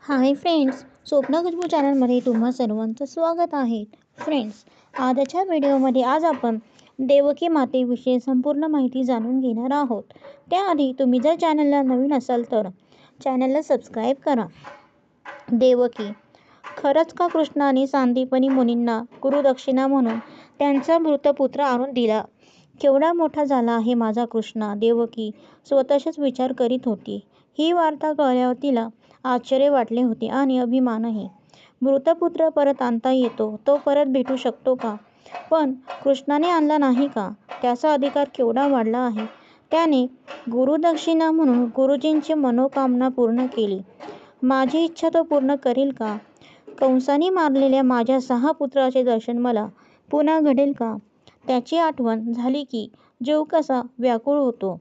Hi friends, स्वप्न खुशबू चॅनलमध्ये तुम्हा सर्वांचं स्वागत आहे. फ्रेंड्स, आजच्या व्हिडिओमध्ये आपण देवकी मातेविषयी संपूर्ण माहिती जाणून घेणार आहोत. त्याआधी तुम्ही जर चॅनलला नवीन असाल तर चॅनलला सबस्क्राईब करा. देवकी खरंच का कृष्णाने सांदीपनी मुनींना गुरुदक्षिणा म्हणून त्यांचा मृत पुत्र आणून दिला? केवढा मोठा झाला आहे माझा कृष्णा, देवकी स्वतःशीच विचार करीत होती. ही वार्ता कळल्यावर तिला आश्चर्य वाटले होते आणि अभिमानही. मृतपुत्र परत आणता येतो, तो परत भेटू शकतो का? पण कृष्णाने आणला नाही का? त्याचा अधिकार केवढा वाढला आहे. त्याने गुरुदक्षिणा म्हणून गुरुजींची मनोकामना पूर्ण केली. माझी इच्छा तो पूर्ण करील का? कंसाने मारलेल्या माझ्या 6 पुत्राचे दर्शन मला पुन्हा घडेल का? त्याची आठवण झाली की जीव कसा व्याकुळ होतो.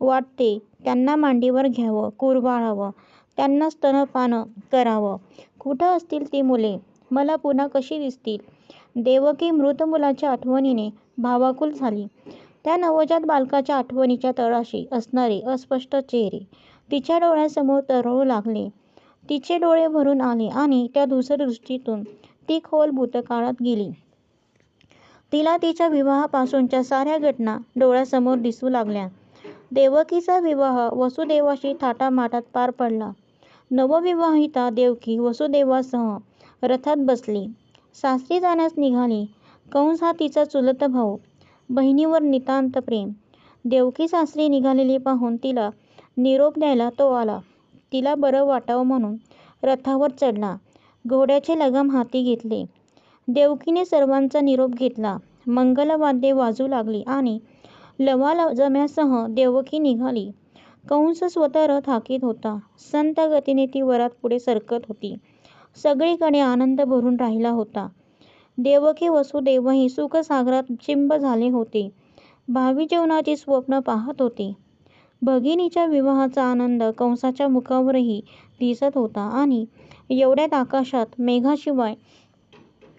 वाटते त्यांना मांडीवर घ्यावं, कुरवाळावं, त्यांना स्तनपान करावं. कुठं असतील ती मुले? मला पुन्हा कशी दिसतील? देवकी मृत मुलाच्या आठवणीने भावाकुल झाली. त्या नवजात बालकाच्या आठवणीच्या तळाशी असणारे अस्पष्ट चेहरे तिच्या डोळ्यासमोर तरळू लागले. तिचे डोळे भरून आले आणि त्या धूसर दृष्टीतून ती खोल भूतकाळात गेली. तिला तिच्या विवाहापासूनच्या साऱ्या घटना डोळ्यासमोर दिसू लागल्या. देवकीचा विवाह वसुदेवाशी थाटामाटात पार पडला. नवविवाहिता देवकी वसुदेवासह रथात बसली. सासरी जाण्यास निघाली. कंस हा तिचा चुलत भाऊ. बहिणीवर नितांत प्रेम. देवकी सासरी निघालेली पाहून तिला निरोप द्यायला तो आला. तिला बरं वाटावं म्हणून रथावर चढला. घोड्याचे लगाम हाती घेतले. देवकीने सर्वांचा निरोप घेतला. मंगलवाद्ये वाजू लागली आणि लवाजम्यासह देवकी निघाली. कंस स्वतः रथ हाकीत होता. संत गतीने ती वरात पुढे सरकत होती. सगळीकडे आनंद भरून राहिला होता. देवकी वसुदेवही सुखसागरात चिंब झाले होते. भावी जीवनाची स्वप्न पाहत होते. भगिनीच्या विवाहाचा आनंद कंसाच्या मुखावरही दिसत होता आणि एवढ्यात आकाशात मेघाशिवाय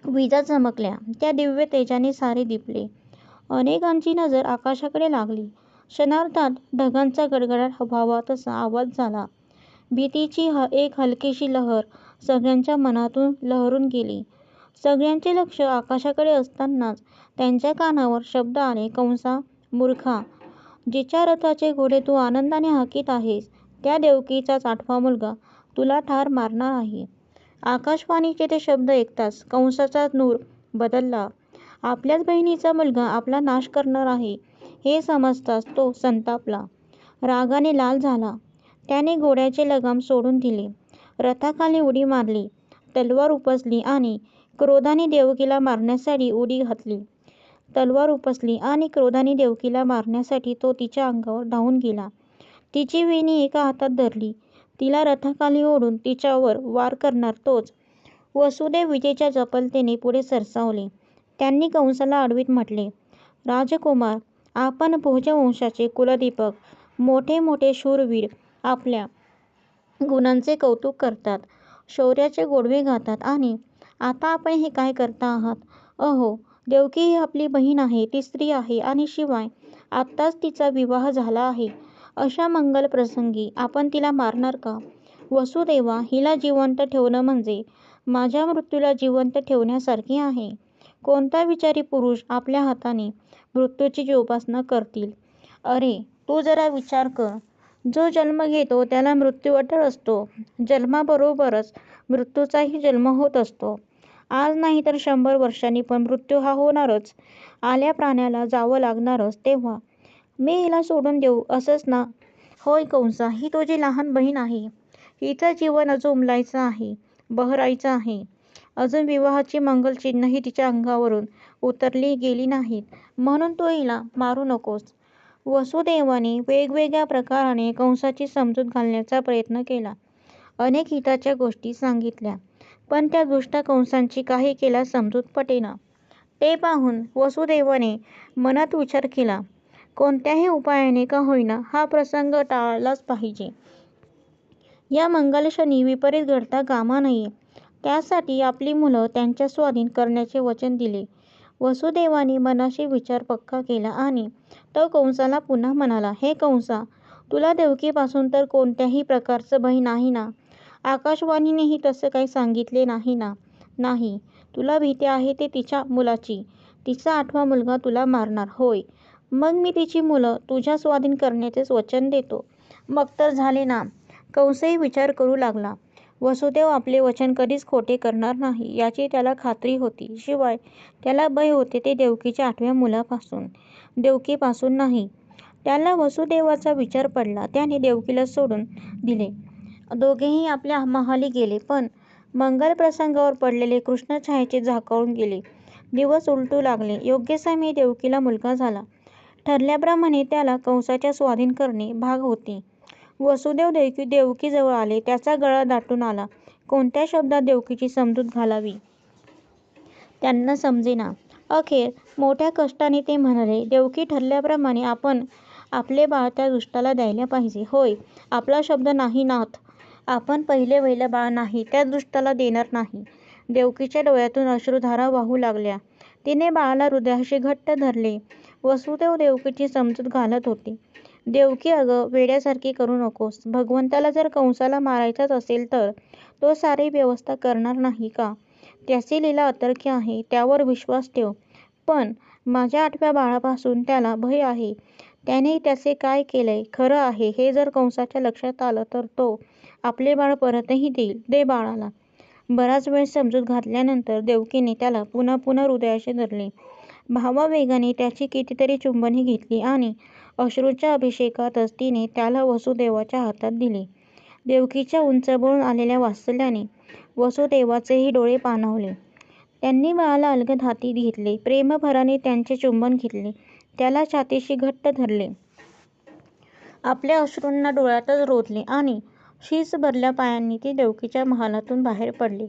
विजा चमकल्या. त्या दिव्य तेजाने सारे दिपले. अनेकांची नजर आकाशाकडे लागली. क्षणार्धात ढगांचा गडगडाट व्हावा तसा आवाज झाला. भीतीची एक हलकीशी लहर सगळ्यांच्या मनातून लहरून गेली. सगळ्यांचे लक्ष आकाशाकडे असतानाच त्यांच्या कानावर शब्द आले. कंसा, मूर्खा, जिच्या रथाचे घोडे तू आनंदाने हाकीत आहेस, त्या देवकीचाच 8वा मुलगा तुला ठार मारणार आहे. आकाशवाणीचे ते शब्द ऐकताच कंसाचा नूर बदलला. आपल्याच बहिणीचा मुलगा आपला नाश करणार आहे हे समजताच तो संतापला. रागाने लाल झाला. त्याने घोड्याचे लगाम सोडून दिले. रथाखाली उडी मारली. तलवार उपसली आणि क्रोधाने देवकीला मारण्यासाठी उडी घातली. तलवार उपसली आणि क्रोधाने देवकीला मारण्यासाठी तो तिच्या अंगावर धावून गेला. तिची वेणी एका हातात धरली. तिला रथाखाली ओढून तिच्यावर वार करणार तोच वसुदेव विजेच्या चपलतेने पुढे सरसावले. त्यांनी कंसाला आडवीत म्हटले, राजकुमार, आपण भोजवंशाचे कुलदीपक, मोठे मोठे शूरवीर आपल्या गुणांचे कौतुक करतात, शौर्याचे गोडवे गातात आणि आता आपण हे काय करता आहात? अहो, देवकी ही आपली बहीण आहे, ती स्त्री आहे आणि शिवाय आत्ताच तिचा विवाह झाला आहे. अशा मंगल प्रसंगी आपण तिला मारणार का? वसुदेवा, हिला जिवंत ठेवणं म्हणजे माझ्या मृत्यूला जिवंत ठेवण्यासारखे आहे. कोणता विचारी पुरुष आपल्या हाताने मृत्यूची जोपासना करतील? अरे, तू जरा विचार कर. जो जन्म घेतो त्याला मृत्यू अटळ असतो. जन्माबरोबरच मृत्यूचाही जन्म होत असतो. आज नाही तर 100 वर्षांनी पण मृत्यू हा होणारच. आल्या प्राण्याला जावं लागणारच. तेव्हा मी हिला सोडून देऊ असंच ना? होय कंसा, ही तुझी लहान बहीण आहे. हिचं जीवन अजून उमलायचं आहे, बहरायचं आहे. अजून विवाहाची मंगलचिन्हही तिच्या अंगावरून उतरली गेली नाहीत, म्हणून तू हिला मारू नकोस. वसुदेवाने वेगवेगळ्या प्रकाराने कंसाची समजूत घालण्याचा प्रयत्न केला. अनेक हिताच्या गोष्टी सांगितल्या, पण त्या दुष्ट कंसाची काही केल्या समजूत पटेना. ते पाहून वसुदेवाने मनात विचार केला, कोणत्याही उपायाने का होईना हा प्रसंग टाळलाच पाहिजे. या मंगलक्षणी विपरीत घडता कामा नये. त्यासाठी आपली मुलं त्यांच्या स्वाधीन करण्याचे वचन दिले. वसुदेवाने मनाशी विचार पक्का केला आणि तो कंसाला पुन्हा म्हणाला, हे कंसा, तुला देवकीपासून तर कोणत्याही प्रकारचं भय नाही ना? आकाशवाणीनेही तसं काही सांगितले नाही ना. नाही, तुला भीती आहे ते तिच्या मुलाची. तिचा 8वा मुलगा तुला मारणार. होय, मग मी तिची मुलं तुझ्या स्वाधीन करण्याचे वचन देतो. मग तर झाले ना. कंसही विचार करू लागला. वसुदेव आपले वचन कधीच खोटे करणार नाही याची त्याला खात्री होती. शिवाय त्याला भय होते ते देवकीच्या 8व्या मुलापासून, देवकीपासून नाही. त्याला वसुदेवाचा विचार पडला. त्याने देवकीला सोडून दिले. दोघेही आपल्या महाली गेले. पण मंगल प्रसंगावर पडलेले कृष्णछायेचे झाकोळून गेले. दिवस उलटू लागले. योग्य समयी देवकीला मुलगा झाला. ठरल्याप्रमाणे त्याला कंसाच्या स्वाधीन करणे भाग होते. वसुदेव देवकीजवळ आले. त्याचा गळा दाटून आला. कोणत्या शब्दात देवकीची समजूत घालावी त्यांना समजेना. अखेर मोठ्या कष्टाने ते म्हणाले, देवकी, ठरल्याप्रमाणे आपण आपले बाळ त्या दुष्टाला द्यायला पाहिजे. होय, आपला शब्द नाही नाथ. आपण वहिलं बाळ नाही त्या दुष्टाला देणार नाही. देवकीच्या डोळ्यातून अश्रुधारा वाहू लागल्या. तिने बाळाला हृदयाशी घट्ट धरले. वसुदेव देवकीची समजूत घालत होते. देवकी, अगं, वेड्यासारखी करू नकोस. भगवंताला जर कंसाला मारायचाच असेल तर तो सारी व्यवस्था करणार नाही का? त्याची लीला अतर्क्य आहे, त्यावर विश्वास ठेव. पण माझ्या 8व्या बाळापासून त्याला भय आहे. त्याने त्याचे काय केलंय खरं आहे हे जर कंसाच्या लक्षात आलं तर तो आपले बाळ परतही देईल. दे बाळाला. बराच वेळ समजूत घातल्यानंतर देवकीने त्याला पुन्हा हृदयाशी धरले. भावावेगाने त्याची कितीतरी चुंबने घेतली आणि अश्रूच्या अभिषेकातच तिने त्याला वसुदेवाच्या हातात दिले. देवकीच्या उंचवळून आलेल्या वात्सल्याने वसुदेवाचेही डोळे पाणावले. त्यांनी बाळाला अलगद हाती घेतले. प्रेमभराने त्यांचे चुंबन घेतले. त्याला छातीशी घट्ट धरले. आपल्या अश्रूंना डोळ्यातच रोधले आणि शीस भरल्या पायांनी ते देवकीच्या महालातून बाहेर पडले.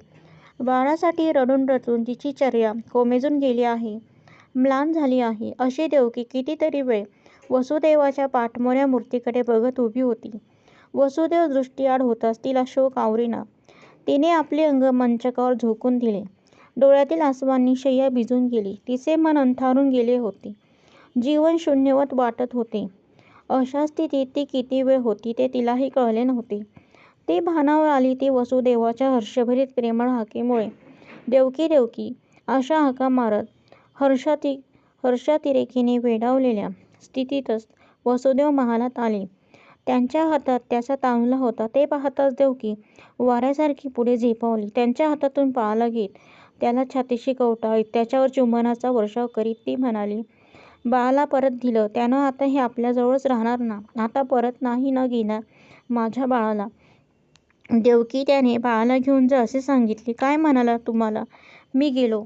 बाळासाठी रडून रडून तिची चर्या कोमेजून गेली आहे, म्लान झाली आहे, अशी देवकी कितीतरी वेळ वसुदेवाच्या पाठमोऱ्या मूर्तीकडे बघत उभी होती. वसुदेव दृष्टीआड होताच तिला शोक आवरेना. तिने आपले अंग मंचकावर झोकून दिले. डोळ्यातील आसवांनी शय्या भिजून गेली. तिचे मन अंथारून गेले होते. जीवन शून्यवत वाटत होते. अशा स्थितीत ती किती वेळ होती ते तिलाही कळले नव्हते. ती भानावर आली ती वसुदेवाच्या हर्षभरीत प्रेमळ हाकेमुळे. देवकी, देवकी अशा हाका मारत हर्षातिरेकीने वेडावलेल्या स्थितीतच वसुदेव महालात आले. त्यांच्या हातात त्याचा तांब्या होता. ते पाहताच देवकी वाऱ्यासारखी पुढे झेपावली. त्यांच्या हातातून बाळाला घेत त्याला छातीशी कवटाळीत त्याच्यावर चुंबनाचा वर्षाव करीत ती म्हणाली, बाळाला परत दिलं त्यानं आता हे आपल्याजवळच राहणार ना. आता परत नाही न घेणार माझ्या बाळाला. देवकी, त्याने बाळाला घेऊन जा असे सांगितले. काय म्हणाला तुम्हाला? मी गेलो.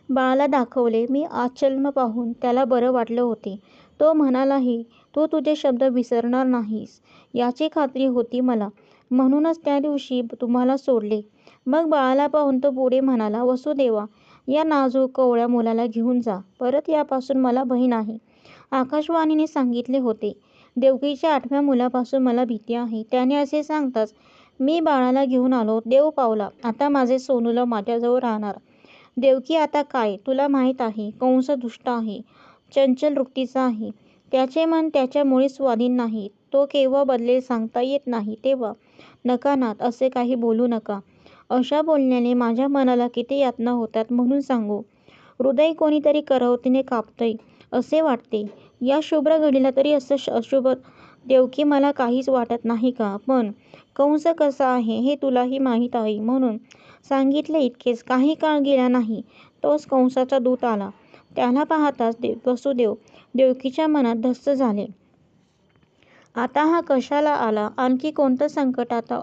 बाळाला दाखवले. मी आच्छल्म पाहून त्याला बरं वाटलं होते. तो म्हणालाही, तू तुझे शब्द विसरणार नाहीस याची खात्री होती मला. म्हणूनच त्या दिवशी तुम्हाला सोडले. मग बाळाला पाहून तो पुढे म्हणाला, वसुदेवा, या नाजूक कोवळ्या मुलाला घेऊन जा. परत यापासून मला भय नाही. आकाशवाणीने सांगितले होते. देवकीच्या 8व्या मुलापासून मला भीती आहे. त्याने असे सांगताच मी बाळाला घेऊन आलो. देव पावला. आता माझे सोनूला माझ्याजवळ राहणार. देवकी, आता काय? तुला माहीत आहे कंस दुष्ट आहे, चंचल वृत्तीचा आहे. त्याचे मन त्याच्या मुळीच स्वाधीन नाही. तो केव्हा बदलेल सांगता येत नाही. तेव्हा नका नाथ, असे काही बोलू नका. अशा बोलण्याने माझ्या मनाला किती यातना होतात म्हणून सांगू. हृदय कोणीतरी करवतीने कापतंय असे वाटते. या शुभ्र घडीला तरी असं अशुभ. देवकी, मला काहीच वाटत नाही का? पण कंस कसा आहे हे तुलाही माहीत आहे म्हणून सांगितले इतकेच. काही काळ गेला नाही तोच कंसाचा दूत आला. त्याला पाहताच वसुदेव देवकीच्या मनात धस्स झाले. आता हा कशाला आला? आणखी कोणतं संकट आता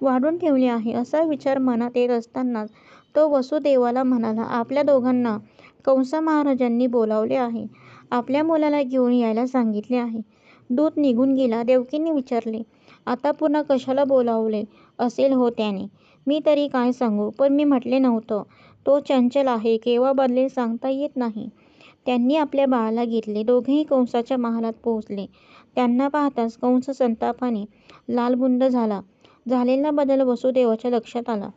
वाढून ठेवले आहे असा विचार मनात येत असतानाच तो वसुदेवाला म्हणाला, आपल्या दोघांना कंस महाराजांनी बोलावले आहे. आपल्या मुलाला घेऊन यायला सांगितले आहे. दूत निघून गेला. देवकीने विचारले, आता पुन्हा कशाला बोलावले असेल हो त्याने? मी तरी काय सांगू? पण मी म्हटले नव्हतं तो चंचल आहे, केव्हा बदलेल सांगता येत नाही. त्यांनी आपल्या बाळाला घेतले. दोघेही कंसाच्या महालात पोहोचले. त्यांना पाहताच कंस संतापाने लालबुंद झाला. झालेला बदल वसुदेवाच्या लक्षात आला.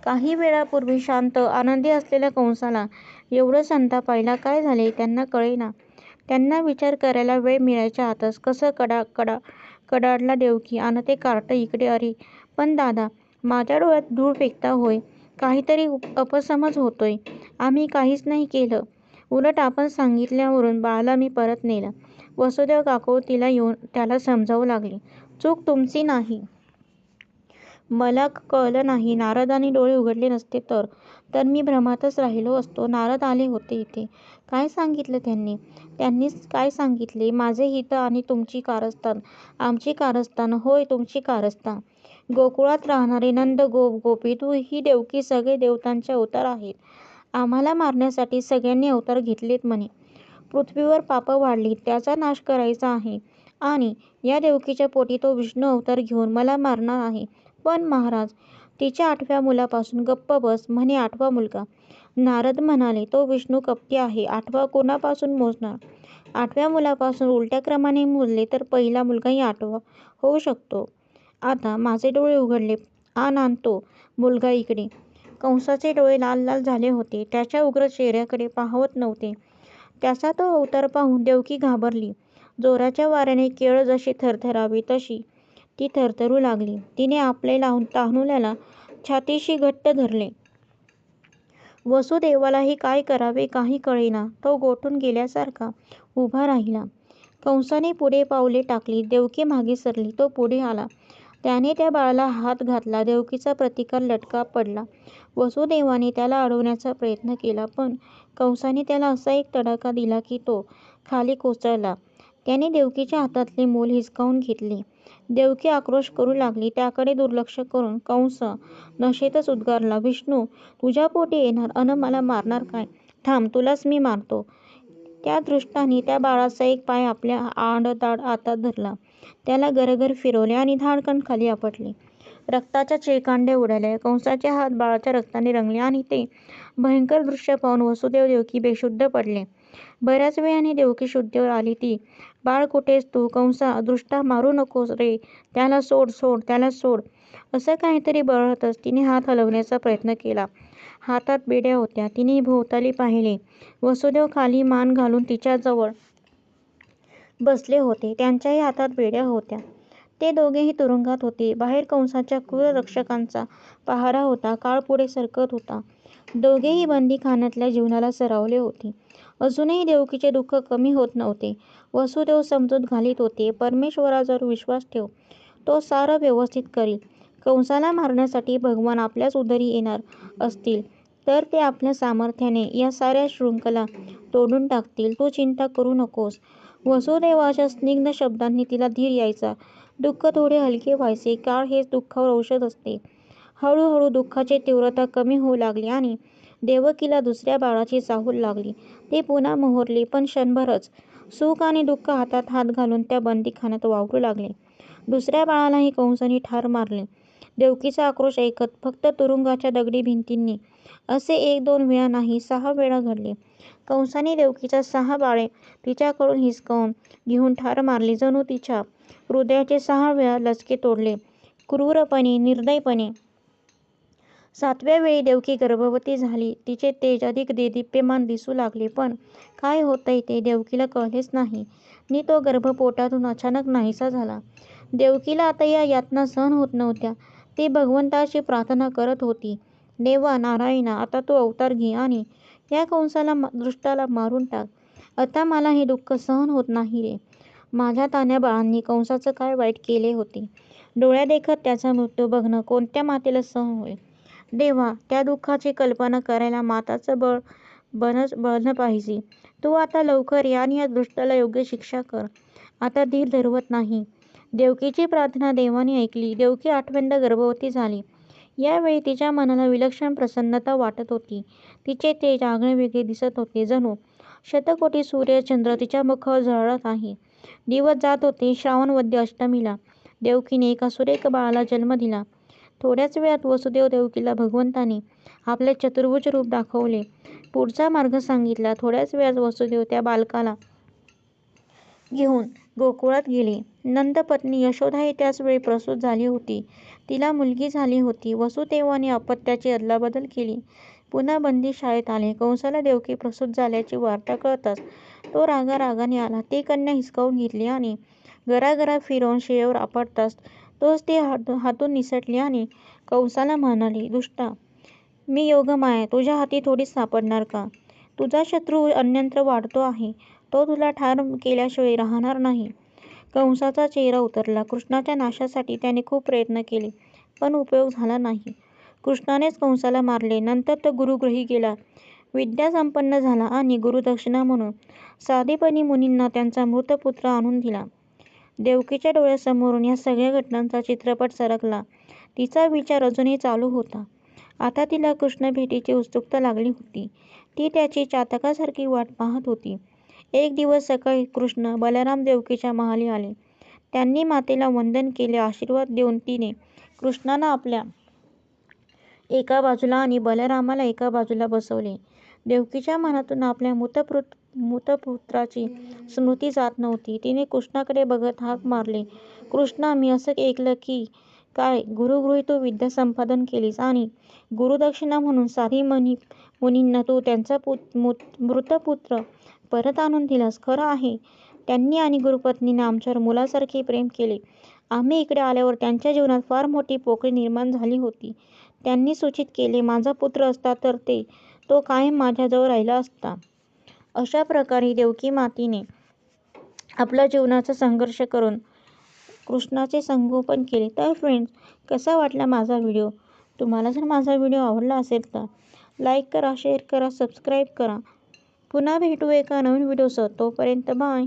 काही वेळापूर्वी शांत आनंदी असलेल्या कंसाला एवढं संतापायला काय झाले त्यांना कळेना. त्यांना विचार करायला वेळ मिळायच्या आतच कसं कडाडला देवकी. आणते कार्ट इकडे. अरे पण दादा, माझ्या डोळ्यात धूळ फेकता होय. काहीतरी अपसमज होतोय. आम्ही काहीच नाही केलं. उलट आपण सांगितल्यावरून बाळाला मी परत नेलं. वसुदेव काकुळतीला येऊन त्याला समजावू लागले. चूक तुमची नाही. मला कळलं नाही. नारदांनी डोळे उघडले नसते तर मी भ्रमातच राहिलो असतो. नारद आले होते इथे. काय सांगितलं त्यांनी? त्यांनी काय सांगितले? माझे हित आणि तुमची कारस्थान. आमची कारस्थान? होय, तुमची कारस्थान. गोकुळात राहणारे नंद, गोप, गोपी, तू ही देवकी सगळे देवतांचे अवतार आहेत. आम्हाला मारण्यासाठी सगळ्यांनी अवतार घेतलेत म्हणे. पृथ्वीवर पापं वाढली, त्याचा नाश करायचा आहे आणि या देवकीच्या पोटी तो विष्णू अवतार घेऊन मला मारणार आहे. पण महाराज, तिच्या 8व्या मुलापासून गप्प बस म्हणे. 8वा मुलगा? नारद म्हणाले, तो विष्णू कपटी आहे. 8वा कोणापासून मोजणार? 8व्या मुलापासून उलट्या क्रमाने मोजले तर पहिला मुलगाही 8वा होऊ शकतो. आता माझे डोळे उघडले. आण तो मुलगा इकडे. कंसाचे डोळे लाल लाल झाले होते. त्याच्या उग्र चेहऱ्याकडे पाहवत नव्हते. त्याचा तो अवतार पाहून देवकी घाबरली. जोराच्या वाऱ्याने केळ जशी थरथरावी तशी ती थरथरू लागली. तिने आपले तहानुल्याला छातीशी घट्ट धरले. वसुदेवालाही काय करावे काही कळेना. तो गोठून गेल्यासारखा उभा राहिला. कंसाने पुढे पावले टाकली. देवकी मागे सरली. तो पुढे आला. त्याने त्या बाळाला हात घातला. देवकीचा प्रतिकार लटका पडला. वसुदेवाने त्याला अडवण्याचा प्रयत्न केला, पण कंसाने त्याला असा एक तडाखा दिला की तो खाली कोसळला. त्याने देवकीच्या हातातले मूल हिसकावून घेतले. देवकी आक्रोश करू लागली. त्याकडे दुर्लक्ष करून कंस नशेतच उद्गारला, विष्णू तुझ्या पोटी येणार अन मला मारणार काय? थांब, तुलाच मी मारतो. त्या दृष्टाने त्या बाळाचा एक पाय आपल्या आडदाड हातात धरला. त्याला गरगर फिरवले आणि धाडकन खाली आपटले. रक्ताच्या चिळकांड्या उडाल्या. कंसाचे हात बाळाच्या रक्ताने रंगले आणि ते भयंकर दृश्य पाहून वसुदेव देवकी बेशुद्ध पडले. बऱ्याच वेळाने देवकी शुद्धीवर आली. ती, बाळ कुठेस तू? कंसा, दृष्टा, मारू नकोस रे, त्याला सोड, सोड, त्याला सोड. असं काहीतरी बळतच तिने हात हलवण्याचा प्रयत्न केला. हातात बेड्या होत्या. तिने भोवताली पाहिले. वसुदेव खाली मान घालून तिच्याजवळ बसले होते. त्यांच्याही हातात बेड्या होत्या. ते दोघेही तुरुंगात होते. बाहेर कंसाच्या क्रूर रक्षकांचा पहारा होता. काळ पुढे सरकत होता. दोघेही बंदीखान्यातल्या जीवनाला सरावले होते. अजूनही देवकीचे दुःख कमी होत नव्हते. वसुदेव समजूत घालीत होते, परमेश्वरावर विश्वास ठेव, तो सारं व्यवस्थित करील. कंसाला मारण्यासाठी भगवान आपल्याच उदरी येणार असतील तर ते आपल्या सामर्थ्याने या साऱ्या शृंखला तोडून टाकतील. तू चिंता करू नकोस. वसुदेवाच्या स्निग्ध शब्दांनी तिला धीर यायचा. दुःख थोडे हलके व्हायचे. काळ हेच दुःखावर औषध असते. हळूहळू दुःखाची तीव्रता कमी होऊ लागली आणि देवकीला दुसऱ्या बाळाची चाहूल लागली. ते पुन्हा मोहरले, पण क्षणभरच. सुख आणि दुःख हातात हात घालून त्या बंदीखान्यात वावरू लागले. दुसऱ्या बाळालाही कंसाने ठार मारले. देवकीचा आक्रोश ऐकत फक्त तुरुंगाच्या दगडी भिंतींनी असे 1-2 वेळा नाही, 6 वेळा घडले. कंसाने देवकीच्या 6 बाळे तिच्याकडून हिसकावून घेऊन ठार मारली. जणू तिच्या हृदयाचे 6 वेळा लचके तोडले. क्रूरपणे, निर्दयपणे. 7व्या वेळी देवकी गर्भवती झाली. तिचे तेज अधिक देदीप्यमान दिसू लागले. पण काय होतंय ते देवकीला कळलेच नाही. नि तो गर्भ पोटातून अचानक नाहीसा झाला. देवकीला आता या यातना सहन होत नव्हत्या. ती भगवंताची प्रार्थना करत होती, देवा नारायणा, आता तू अवतार घे आणि या कंसाला दृष्टाला मारून टाक. आता मला हे दुःख सहन होत नाही रे. माझ्या तान्ह्या बाळांनी कंसाचं काय वाईट केले होते? डोळ्यादेखत त्याचा मृत्यू बघणं कोणत्या मातेला सहन होईल? देवा, त्या दुःखाची कल्पना करायला माताचं बळणं पाहिजे. तू आता लवकर या आणि या दृष्टाला योग्य शिक्षा कर. आता धीर धरवत नाही. देवकीची प्रार्थना देवाने ऐकली. देवकी 8व्यांदा गर्भवती झाली. यावेळी तिच्या मनाला विलक्षण प्रसन्नता वाटत होती. तिचे तेज आगळेवेगळे दिसत होते. जणू शतकोटी सूर्यचंद्र तिच्या मुखावर झळाळत आहे. दिवस जात होते. श्रावण वद्य अष्टमीला देवकीने एका सुरेख बाळाला जन्म दिला. थोड्याच वेळात वसुदेव देवकीला भगवंताने आपले चतुर्भुज रूप दाखवले. पुढचा मार्ग सांगितला. थोड्याच वेळात वसुदेव त्या बालकाला घेऊन गोकुळात गेले. नंदपत्नी यशोदाही त्याच वेळी प्रसूत झाली होती. तिला मुलगी झाली होती. वसुदेवाने अपत्याची अदलाबदल केली. पुन्हा बंदीशाळेत आले. कंसाला देवकी प्रसूत झाल्याची वार्ता कळताच तो रागारागाने आला. ती कन्या हिसकावून घेतली आणि घराघरात फिरवून शिळेवर आपटताच तोच ती हातून निसटली आणि कंसाला म्हणाली, दुष्टा, मी योगमाया तुझ्या हाती थोडीच सापडणार का? तुझा शत्रू अन्यंत्र वाढतो आहे. तो तुला ठार केल्याशिवाय राहणार नाही. कंसाचा चेहरा उतरला. कृष्णाच्या नाशासाठी त्याने खूप प्रयत्न केले, पण उपयोग झाला नाही. कृष्णानेच कंसाला मारले. नंतर तो गुरुगृही गेला, विद्या संपन्न झाला आणि गुरुदक्षिणा म्हणून साधेपणी मुनींना त्यांचा मृत पुत्र आणून दिला. देवकीच्या डोळ्यासमोरून या सगळ्या घटनांचा चित्रपट सरकला. तिचा विचार अजूनही चालू होता. आता तिला कृष्ण भेटीची उत्सुकता लागली होती. ती त्याची चातकासारखी वाट पाहत होती. एक दिवस सकाळी कृष्ण बलराम देवकीच्या महाली आले. त्यांनी मातेला वंदन केले. आशीर्वाद देऊन तिने कृष्णाला आपल्या एका बाजूला आणि बलरामाला एका बाजूला बसवले. देवकीच्या मनातून आपल्या मृतपुत्राची स्मृती जात नव्हती. तिने कृष्णाकडे बघत हाक मारली, कृष्णा, मी असं ऐकलं की काय गुरुगृही तू विद्या संपादन केलीस आणि गुरुदक्षिणा म्हणून साधी मुनींना तू त्यांचा मृतपुत्र परत आणून दिलास. खरं आहे, त्यांनी आणि गुरुपत्नीने आमच्यावर मुलासारखे प्रेम केले. आम्ही इकडे आल्यावर त्यांच्या जीवनात फार मोठी पोकळी निर्माण झाली होती. त्यांनी सूचित केले, माझा पुत्र असता तर तो कायम माझ्याजवळ राहिला असता. अशा प्रकारे देवकी मातेने आपल्या जीवनाचा संघर्ष करून कृष्णाचे संगोपन केले. तर फ्रेंड्स, कसा वाटला माझा व्हिडिओ? तुम्हाला जर माझा व्हिडिओ आवडला असेल तर लाईक करा, शेअर करा, सबस्क्राईब करा. पुन्हा भेटू एका नवीन व्हिडिओसह. तोपर्यंत बाय.